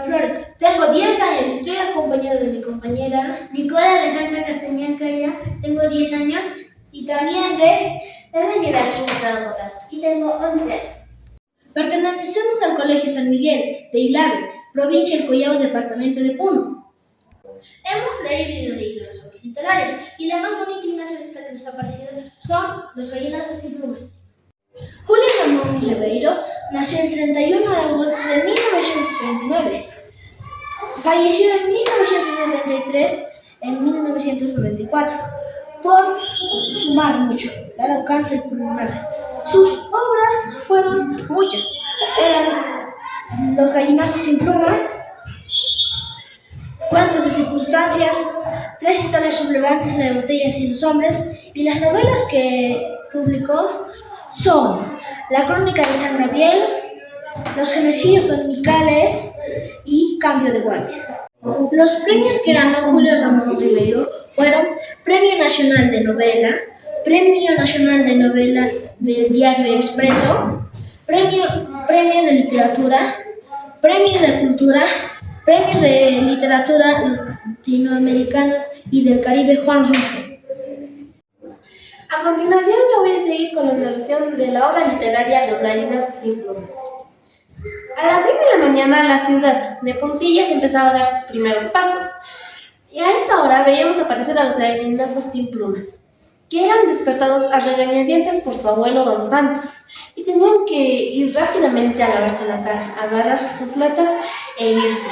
Flores. Tengo 10 años y estoy acompañado de mi compañera Nicola Alejandra Castañeda Calla, tengo 10 años. y también de... Ana Geraldine Prado Morado y tengo 11 años. Pertenecemos al Colegio San Miguel de Ilave, provincia del Collao, departamento de Puno. Hemos leído y releído las obras literarias y la más bonita y más bonita que nos ha parecido son Los gallinazos sin plumas. Julio Ramón Ribeiro nació el 31 de agosto de 1929. Falleció en 1973 en 1994 por fumar mucho. Le ha dado cáncer pulmonar. Sus obras fueron muchas. Eran Los gallinazos sin plumas, Cuentos de circunstancias, Tres historias relevantes, La de botellas y los hombres, y las novelas que publicó son La crónica de San Gabriel, Los genocidios dominicales y Cambio de guardia. Los premios que ganó Julio Ramón Ribeiro fueron Premio Nacional de Novela, Premio Nacional de Novela del Diario Expreso, Premio de Literatura, Premio de Cultura, Premio de Literatura Latinoamericana y del Caribe Juan Rulfo. A continuación yo voy a seguir con la narración de la obra literaria Los gallinazos sin plumas. A las 6 de la mañana la ciudad de Puntillas empezaba a dar sus primeros pasos y a esta hora veíamos aparecer a los gallinazos sin plumas, que eran despertados a regañadientes por su abuelo Don Santos y tenían que ir rápidamente a lavarse la cara, agarrar sus latas e irse.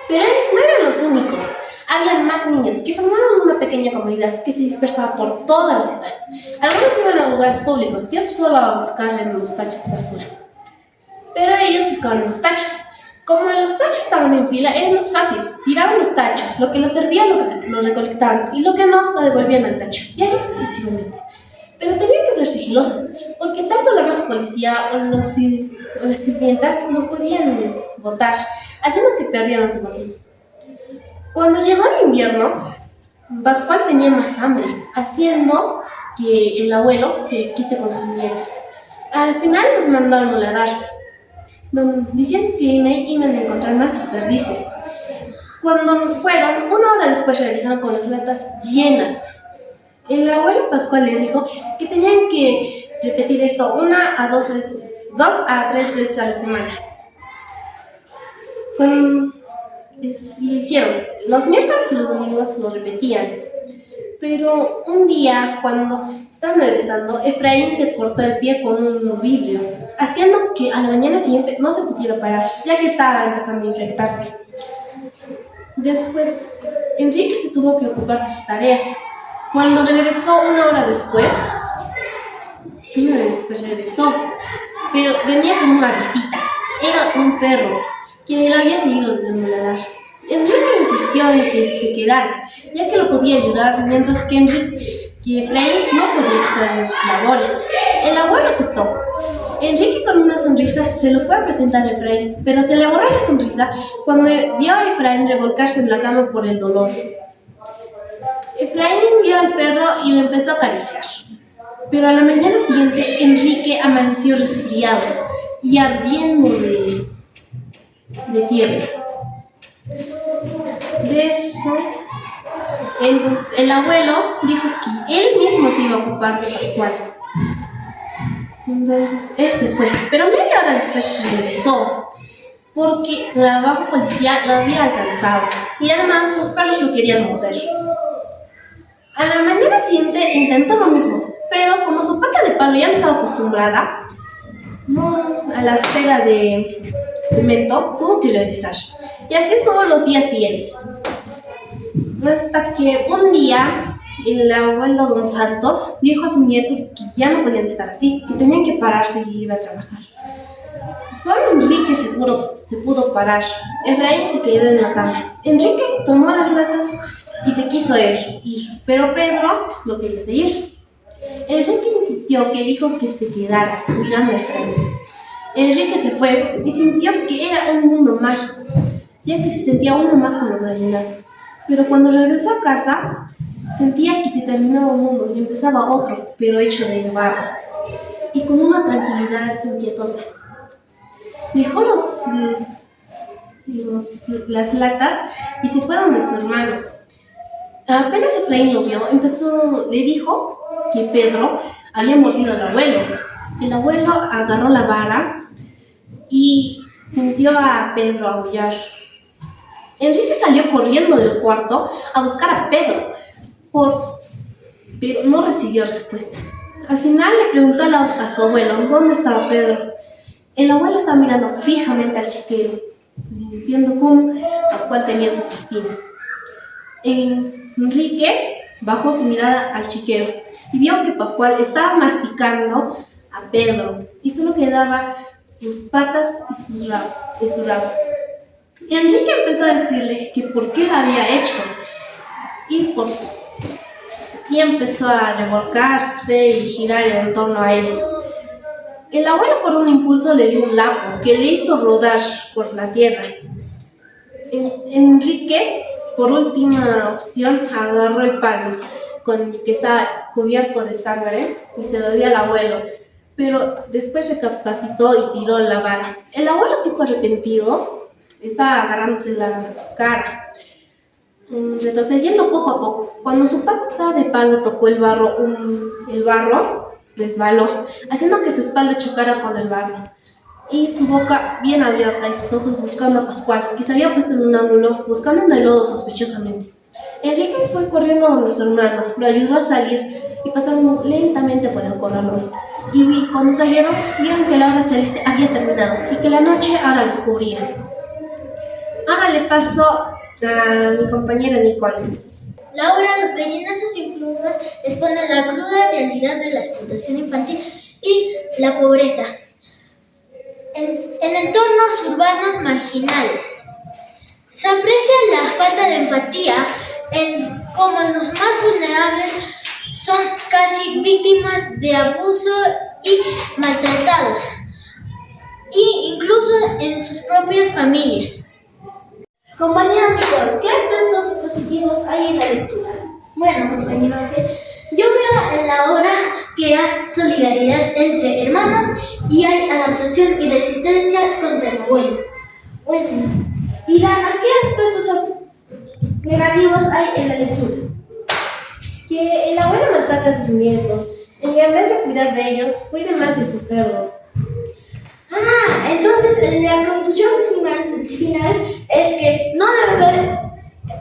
Pero ellos no eran los únicos. Había más niños que formaron una pequeña comunidad que se dispersaba por toda la ciudad. Algunos iban a lugares públicos y otros solo a buscar en los tachos de basura. Pero ellos buscaban los tachos. Como los tachos estaban en fila, era más fácil. Tiraban los tachos, lo que les servía lo recolectaban y lo que no, lo devolvían al tacho. Y así sucesivamente. Pero tenían que ser sigilosos, porque tanto la baja policía o las sirvientas los podían botar, haciendo que perdieran su botín. Cuando llegó el invierno, Pascual tenía más hambre, haciendo que el abuelo se desquite con sus nietos. Al final los mandó al muladar, diciendo que en ahí iban a encontrar más desperdices. Cuando fueron, una hora después regresaron con las latas llenas. El abuelo Pascual les dijo que tenían que repetir esto 2 a 3 veces a la semana. Y hicieron, los miércoles y los domingos lo repetían. Pero un día, cuando estaban regresando, Efraín se cortó el pie con un vidrio, haciendo que a la mañana siguiente no se pudiera parar, ya que estaba empezando a infectarse. Después, Enrique se tuvo que ocupar de sus tareas. Cuando regresó una hora después regresó, pero venía con una visita. Era un perro que lo había seguido desde el muladar. Enrique insistió en que se quedara, ya que lo podía ayudar, mientras que Efraín no podía estar en sus labores. El abuelo aceptó. Enrique, con una sonrisa, se lo fue a presentar a Efraín, pero se le borró la sonrisa cuando vio a Efraín revolcarse en la cama por el dolor. Efraín vio al perro y lo empezó a acariciar. Pero a la mañana siguiente, Enrique amaneció resfriado y ardiendo de fiebre. De eso, entonces el abuelo dijo que él mismo se iba a ocupar de Pascual. Entonces él se fue, pero media hora después regresó, porque la baja policía lo había alcanzado y además los perros lo querían morder. A la mañana siguiente intentó lo mismo, pero como su pata de palo ya no estaba acostumbrada a la cera de cemento, tuvo que regresar. Y así estuvo los días siguientes. Hasta que un día el abuelo Don Santos dijo a sus nietos que ya no podían estar así, que tenían que pararse y ir a trabajar. Solo Enrique se pudo parar. Efraín se quedó en la cama. Enrique tomó las latas y se quiso ir, pero Pedro lo quería seguir. Enrique insistió, que dijo que se quedara cuidando a Efraín. Enrique se fue y sintió que era un mundo mágico, ya que se sentía uno más con los gallinazos. Pero cuando regresó a casa, sentía que se terminaba un mundo y empezaba otro, pero hecho de barro, y con una tranquilidad inquietosa. Dejó las latas y se fue donde su hermano. Apenas Efraín lo vio, le dijo que Pedro había mordido al abuelo. El abuelo agarró la vara y sintió a Pedro aullar. Enrique salió corriendo del cuarto a buscar a Pedro, pero no recibió respuesta. Al final le preguntó a su abuelo dónde estaba Pedro. El abuelo estaba mirando fijamente al chiquero, viendo cómo Pascual tenía su festín. Enrique bajó su mirada al chiquero y vio que Pascual estaba masticando a Pedro y solo quedaba sus patas y su rabo. Enrique empezó a decirle que por qué lo había hecho y empezó a revolcarse y girar en torno a él. El abuelo por un impulso le dio un lapo que le hizo rodar por la tierra. Enrique, por última opción, agarró el palo con el que estaba cubierto de sangre y se lo dio al abuelo, pero después recapacitó y tiró la vara. El abuelo, tipo arrepentido, estaba agarrándose la cara, retrocediendo poco a poco. Cuando su pata de palo tocó el barro resbaló, haciendo que su espalda chocara con el barro, y su boca bien abierta y sus ojos buscando a Pascual, que se había puesto en un ángulo, buscando en el lodo sospechosamente. Enrique fue corriendo donde su hermano, lo ayudó a salir y pasaron lentamente por el corralón. Y cuando salieron, vieron que la hora celeste había terminado y que la noche ahora los cubría. Ahora le paso a mi compañera Nicole. La obra Los gallinazos sin plumas expone la cruda realidad de la explotación infantil y la pobreza en entornos urbanos marginales. Se aprecia la falta de empatía en cómo los más vulnerables son casi víctimas de abuso y maltratados, y incluso en sus propias familias. Compañera Nicole, ¿qué aspectos positivos hay en la lectura? Bueno, compañero Ángel, yo veo en la obra que hay solidaridad entre hermanos y hay adaptación y resistencia contra el abuelo. Bueno, ¿y qué aspectos negativos hay en la lectura? Que el abuelo maltrata a sus nietos y en vez de cuidar de ellos, cuide más de su cerdo. Entonces la conclusión final es que no debe haber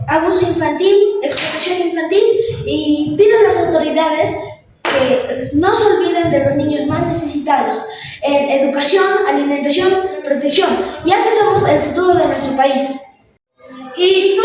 abuso infantil, explotación infantil, y pido a las autoridades que no se olviden de los niños más necesitados en educación, alimentación, protección, ya que somos el futuro de nuestro país. Y